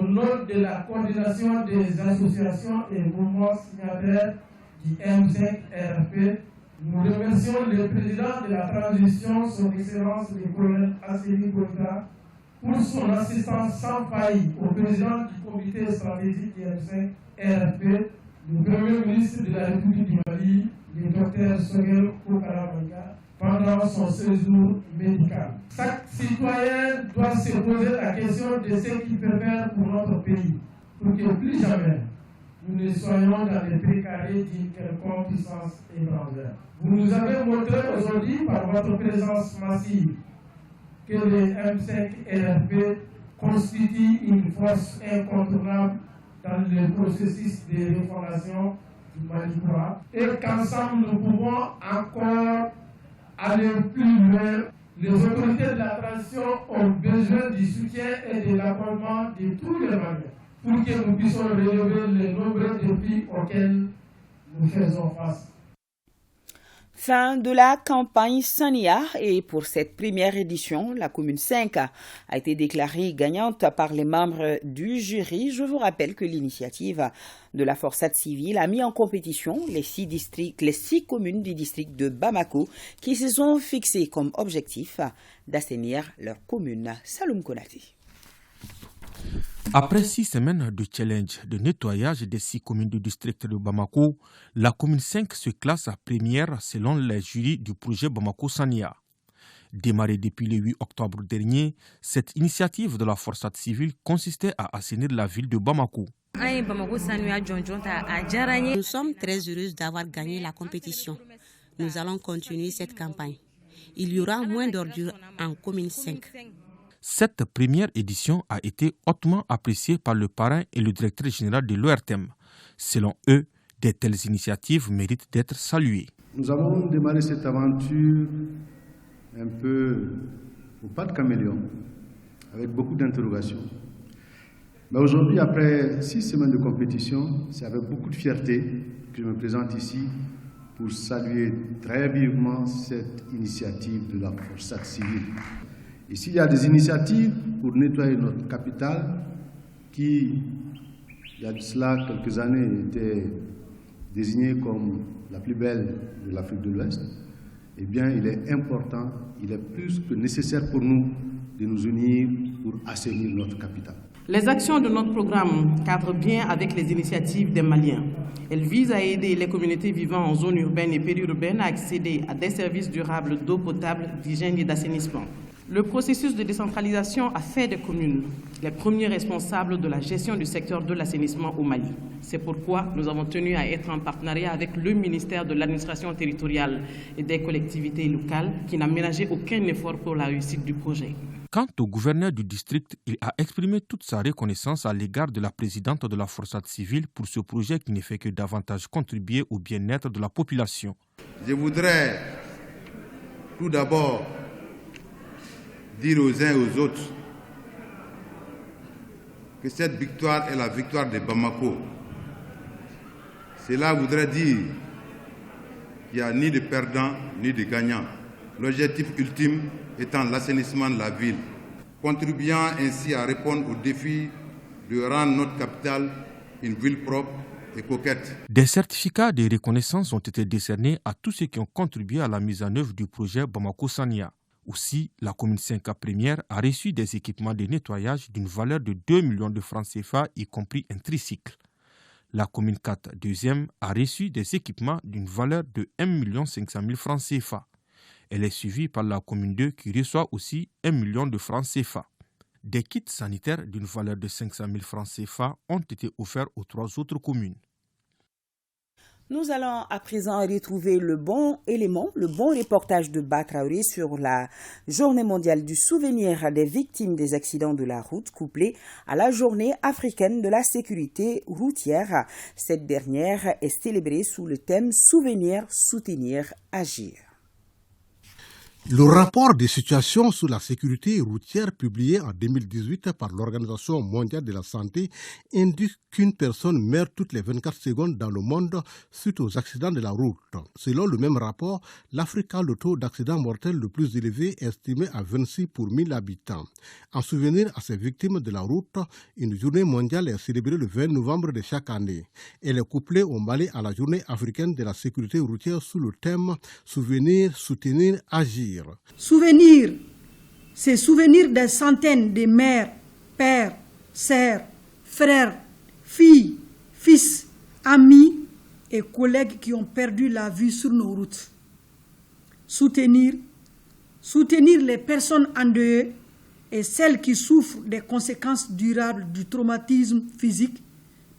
Au nom de la coordination des associations et mouvements signataires du M5 RFP, nous remercions le président de la transition, son Excellence le colonel Asseli Goïta, pour son assistance sans faille au président du comité stratégique du M5 RFP, le premier ministre de la République du Mali, le Dr Sogel Koukara-Manga, pendant son séjour médical. Chaque citoyen doit se poser la question de ce qu'il peut faire pour notre pays, pour que plus jamais nous ne soyons dans les précarés d'une quelconque puissance étrangère. Vous nous avez montré aujourd'hui par votre présence massive que le M5 RFP constitue une force incontournable dans le processus de refondation du Mali et qu'ensemble nous pouvons encore aller plus loin. Les autorités de la transition ont besoin du soutien et de l'accompagnement de tous les Maliens pour que nous puissions relever les nombreux défis auxquels nous faisons face. Fin de la campagne Sania et pour cette première édition, la commune 5 a été déclarée gagnante par les membres du jury. Je vous rappelle que l'initiative de la Forçat civile a mis en compétition les 6 communes du district de Bamako qui se sont fixées comme objectif d'assainir leur commune. Saloum Konaté. Après 6 semaines de challenge de nettoyage des 6 communes du district de Bamako, la commune 5 se classe à première selon les jurys du projet Bamako Sania. Démarrée depuis le 8 octobre dernier, cette initiative de la Forçat civile consistait à assainir la ville de Bamako. Nous sommes très heureux d'avoir gagné la compétition. Nous allons continuer cette campagne. Il y aura moins d'ordures en commune 5. Cette première édition a été hautement appréciée par le parrain et le directeur général de l'ORTM. Selon eux, de telles initiatives méritent d'être saluées. Nous avons démarré cette aventure un peu au pas de caméléon, avec beaucoup d'interrogations. Mais aujourd'hui, après 6 semaines de compétition, c'est avec beaucoup de fierté que je me présente ici pour saluer très vivement cette initiative de la Forçat civile. Ici, il y a des initiatives pour nettoyer notre capitale qui, il y a de cela quelques années, était désignée comme la plus belle de l'Afrique de l'Ouest. Eh bien, il est important, il est plus que nécessaire pour nous de nous unir pour assainir notre capitale. Les actions de notre programme cadrent bien avec les initiatives des Maliens. Elles visent à aider les communautés vivant en zone urbaine et périurbaine à accéder à des services durables d'eau potable, d'hygiène et d'assainissement. Le processus de décentralisation a fait des communes les premiers responsables de la gestion du secteur de l'assainissement au Mali. C'est pourquoi nous avons tenu à être en partenariat avec le ministère de l'administration territoriale et des collectivités locales qui n'a ménagé aucun effort pour la réussite du projet. Quant au gouverneur du district, il a exprimé toute sa reconnaissance à l'égard de la présidente de la forçade civile pour ce projet qui ne fait que davantage contribuer au bien-être de la population. Je voudrais tout d'abord dire aux uns et aux autres que cette victoire est la victoire de Bamako. Cela voudrait dire qu'il n'y a ni de perdants ni de gagnants. L'objectif ultime étant l'assainissement de la ville, contribuant ainsi à répondre au défi de rendre notre capitale une ville propre et coquette. Des certificats de reconnaissance ont été décernés à tous ceux qui ont contribué à la mise en œuvre du projet Bamako-Sania. Aussi, la commune 5A première a reçu des équipements de nettoyage d'une valeur de 2 millions de francs CFA, y compris un tricycle. La commune 4 deuxième a reçu des équipements d'une valeur de 1 500 000 francs CFA. Elle est suivie par la commune 2 qui reçoit aussi 1 million de francs CFA. Des kits sanitaires d'une valeur de 500 000 francs CFA ont été offerts aux 3 autres communes. Nous allons à présent retrouver le bon élément, le bon reportage de Batraoré sur la Journée mondiale du souvenir des victimes des accidents de la route, couplée à la Journée africaine de la sécurité routière. Cette dernière est célébrée sous le thème Souvenir, soutenir, agir. Le rapport des situations sur la sécurité routière publié en 2018 par l'Organisation mondiale de la santé indique qu'une personne meurt toutes les 24 secondes dans le monde suite aux accidents de la route. Selon le même rapport, l'Afrique a le taux d'accidents mortels le plus élevé, estimé à 26 pour 1000 habitants. En souvenir à ces victimes de la route, une journée mondiale est célébrée le 20 novembre de chaque année. Elle est couplée au Mali à la Journée africaine de la sécurité routière sous le thème Souvenir, soutenir, agir. Souvenir, c'est souvenir des centaines de mères, pères, sœurs, frères, filles, fils, amis et collègues qui ont perdu la vie sur nos routes. Soutenir les personnes endeuillées et celles qui souffrent des conséquences durables du traumatisme physique,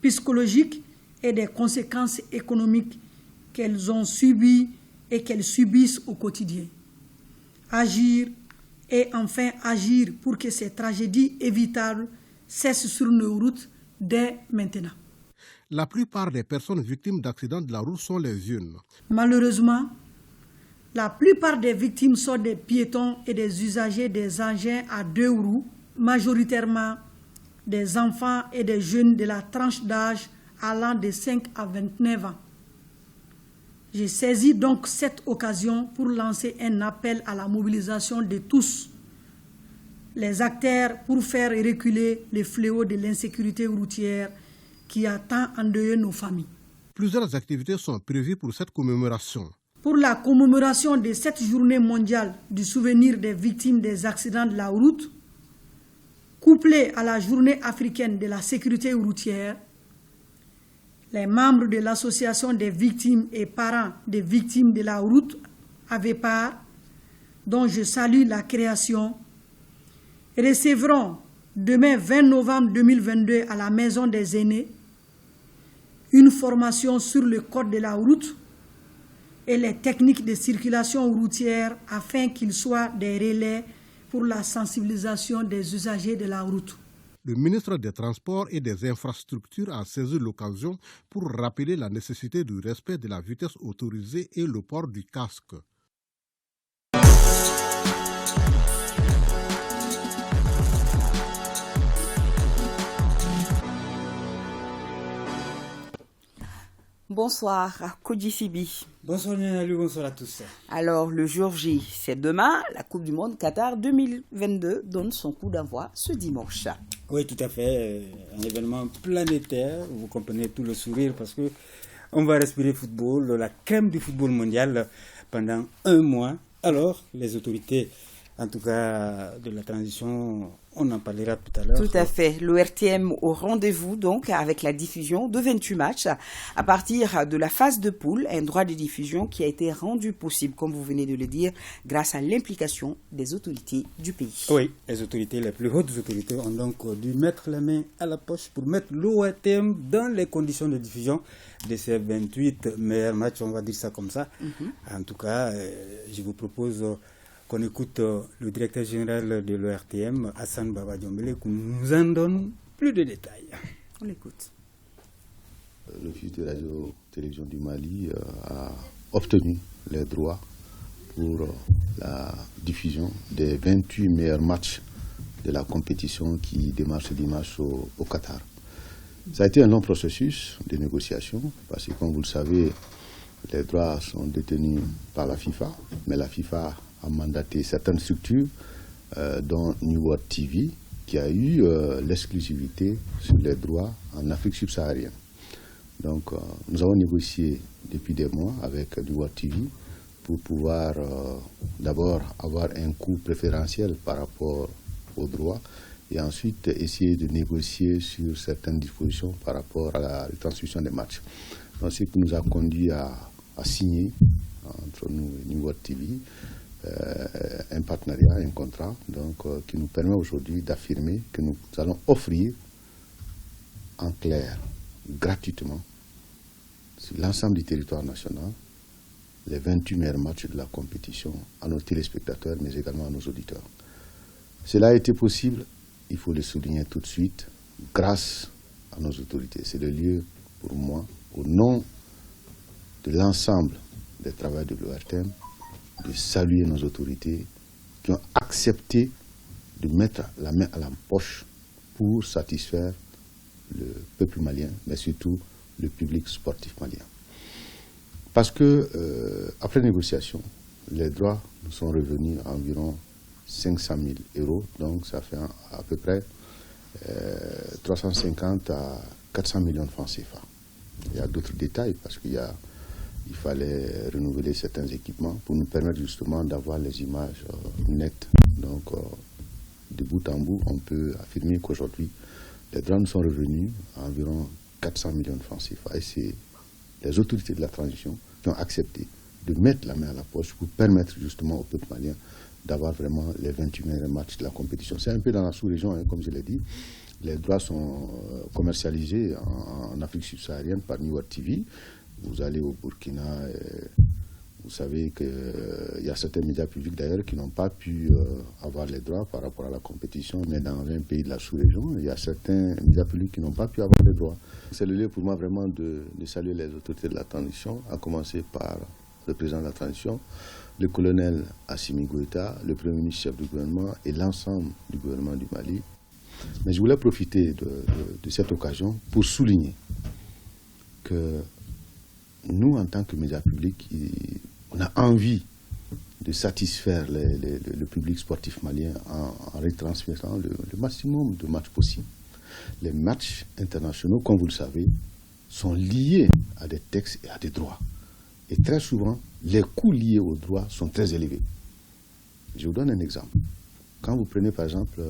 psychologique et des conséquences économiques qu'elles ont subies et qu'elles subissent au quotidien. Agir et enfin agir pour que ces tragédies évitables cessent sur nos routes dès maintenant. La plupart des personnes victimes d'accidents de la route sont les jeunes. Malheureusement, la plupart des victimes sont des piétons et des usagers des engins à 2 roues, majoritairement des enfants et des jeunes de la tranche d'âge allant de 5 à 29 ans. J'ai saisi donc cette occasion pour lancer un appel à la mobilisation de tous les acteurs pour faire reculer les fléaux de l'insécurité routière qui a tant endeuillé nos familles. Plusieurs activités sont prévues pour cette commémoration. Pour la commémoration de cette journée mondiale du souvenir des victimes des accidents de la route, couplée à la journée africaine de la sécurité routière, les membres de l'association des victimes et parents des victimes de la route avaient part, dont je salue la création, recevront demain 20 novembre 2022 à la Maison des aînés une formation sur le code de la route et les techniques de circulation routière afin qu'ils soient des relais pour la sensibilisation des usagers de la route. Le ministre des Transports et des Infrastructures a saisi l'occasion pour rappeler la nécessité du respect de la vitesse autorisée et le port du casque. Bonsoir, Kodji Sibi. Bonsoir Nanalu, bonsoir à tous. Alors, le jour J, c'est demain. La Coupe du Monde Qatar 2022 donne son coup d'envoi ce dimanche. Oui, tout à fait. Un événement planétaire. Vous comprenez tout le sourire parce que on va respirer football, la crème du football mondial pendant 1 mois. Alors, les autorités, en tout cas de la transition, on en parlera tout à l'heure. Tout à fait. L'ORTM au rendez-vous donc avec la diffusion de 28 matchs à partir de la phase de poule, un droit de diffusion qui a été rendu possible, comme vous venez de le dire, grâce à l'implication des autorités du pays. Oui, les autorités, les plus hautes autorités ont donc dû mettre la main à la poche pour mettre l'ORTM dans les conditions de diffusion de ces 28 meilleurs matchs, on va dire ça comme ça. En tout cas, je vous propose qu'on écoute le directeur général de l'ORTM, Hassan Baba Diombele, qui nous en donne plus de détails. On l'écoute. L'Office de radio-télévision du Mali a obtenu les droits pour la diffusion des 28 meilleurs matchs de la compétition qui démarre ce dimanche au Qatar. Ça a été un long processus de négociation parce que, comme vous le savez, les droits sont détenus par la FIFA, mais la FIFA a mandaté certaines structures, dont New World TV, qui a eu l'exclusivité sur les droits en Afrique subsaharienne. Donc, nous avons négocié depuis des mois avec New World TV pour pouvoir d'abord avoir un coût préférentiel par rapport aux droits et ensuite essayer de négocier sur certaines dispositions par rapport à la retransmission des matchs. Donc, ce qui nous a conduit à signer entre nous et New World TV un partenariat, un contrat qui nous permet aujourd'hui d'affirmer que nous allons offrir en clair, gratuitement, sur l'ensemble du territoire national, les 28 meilleurs matchs de la compétition à nos téléspectateurs, mais également à nos auditeurs. Cela a été possible, il faut le souligner tout de suite, grâce à nos autorités. C'est le lieu pour moi, au nom de l'ensemble des travailleurs de l'ORTM, de saluer nos autorités qui ont accepté de mettre la main à la poche pour satisfaire le peuple malien, mais surtout le public sportif malien. Parce que, après négociation, les droits nous sont revenus à environ 500 000 €, donc ça fait à peu près 350 à 400 millions de francs CFA. Il y a d'autres détails parce qu'il fallait renouveler certains équipements pour nous permettre justement d'avoir les images nettes. Donc, de bout en bout, on peut affirmer qu'aujourd'hui, les droits nous sont revenus à environ 400 millions de francs CFA. Et c'est les autorités de la transition qui ont accepté de mettre la main à la poche pour permettre justement au peuple malien d'avoir vraiment les 28 meilleurs matchs de la compétition. C'est un peu dans la sous-région, comme je l'ai dit. Les droits sont commercialisés en Afrique subsaharienne par New World TV. Vous allez au Burkina, vous savez qu'il y a certains médias publics d'ailleurs qui n'ont pas pu avoir les droits par rapport à la compétition, mais dans 20 pays de la sous-région, il y a certains médias publics qui n'ont pas pu avoir les droits. C'est le lieu pour moi vraiment de saluer les autorités de la transition, à commencer par le président de la transition, le colonel Assimi Goïta, le premier ministre chef du gouvernement et l'ensemble du gouvernement du Mali. Mais je voulais profiter de cette occasion pour souligner que nous, en tant que médias publics, on a envie de satisfaire le public sportif malien en retransmettant le maximum de matchs possibles. Les matchs internationaux, comme vous le savez, sont liés à des textes et à des droits. Et très souvent, les coûts liés aux droits sont très élevés. Je vous donne un exemple. Quand vous prenez par exemple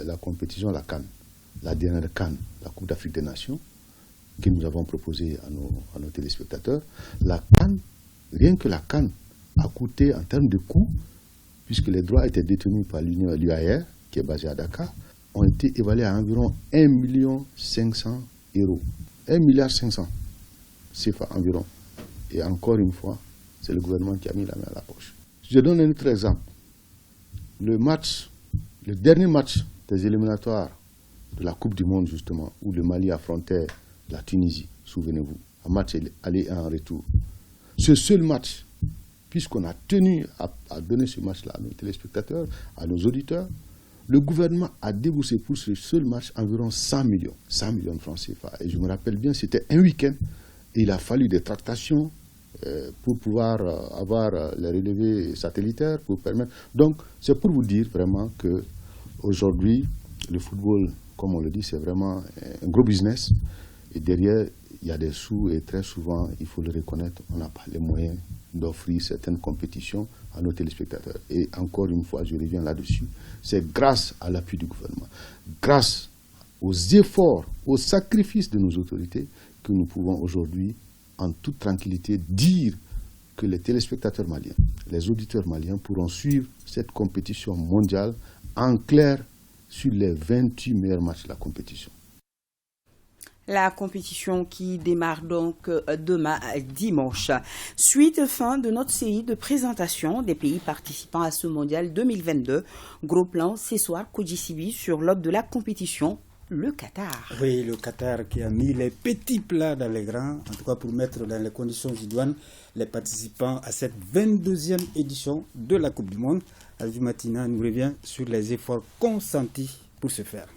la compétition, la CAN, la dernière CAN, la Coupe d'Afrique des Nations, que nous avons proposée à nos téléspectateurs, la CAN, rien que la CAN a coûté en termes de coûts, puisque les droits étaient détenus par l'UAR, qui est basée à Dakar, ont été évalués à environ 1 500 000 €. 1 500 000 CFA environ. Et encore une fois, c'est le gouvernement qui a mis la main à la poche. Je donne un autre exemple. Le dernier match des éliminatoires de la Coupe du Monde, justement, où le Mali affrontait la Tunisie, souvenez-vous, un match aller et un retour. Ce seul match, puisqu'on a tenu à donner ce match-là à nos téléspectateurs, à nos auditeurs, le gouvernement a déboursé pour ce seul match environ 100 millions de francs CFA. Et je me rappelle bien, c'était un week-end, et il a fallu des tractations pour pouvoir avoir les relevés satellitaires, pour permettre. Donc, c'est pour vous dire vraiment qu'aujourd'hui, le football, comme on le dit, c'est vraiment un gros business. Et derrière, il y a des sous et très souvent, il faut le reconnaître, on n'a pas les moyens d'offrir certaines compétitions à nos téléspectateurs. Et encore une fois, je reviens là-dessus, c'est grâce à l'appui du gouvernement, grâce aux efforts, aux sacrifices de nos autorités que nous pouvons aujourd'hui, en toute tranquillité, dire que les téléspectateurs maliens, les auditeurs maliens pourront suivre cette compétition mondiale en clair sur les 28 meilleurs matchs de la compétition. La compétition qui démarre donc demain dimanche. Suite fin de notre série de présentation des pays participants à ce mondial 2022. Gros plan ce soir, Kodjisibi, sur l'hôte de la compétition, le Qatar. Oui, le Qatar qui a mis les petits plats dans les grands, en tout cas pour mettre dans les conditions idoines les participants à cette 22e édition de la Coupe du Monde. Alvi Matina nous revient sur les efforts consentis pour ce faire.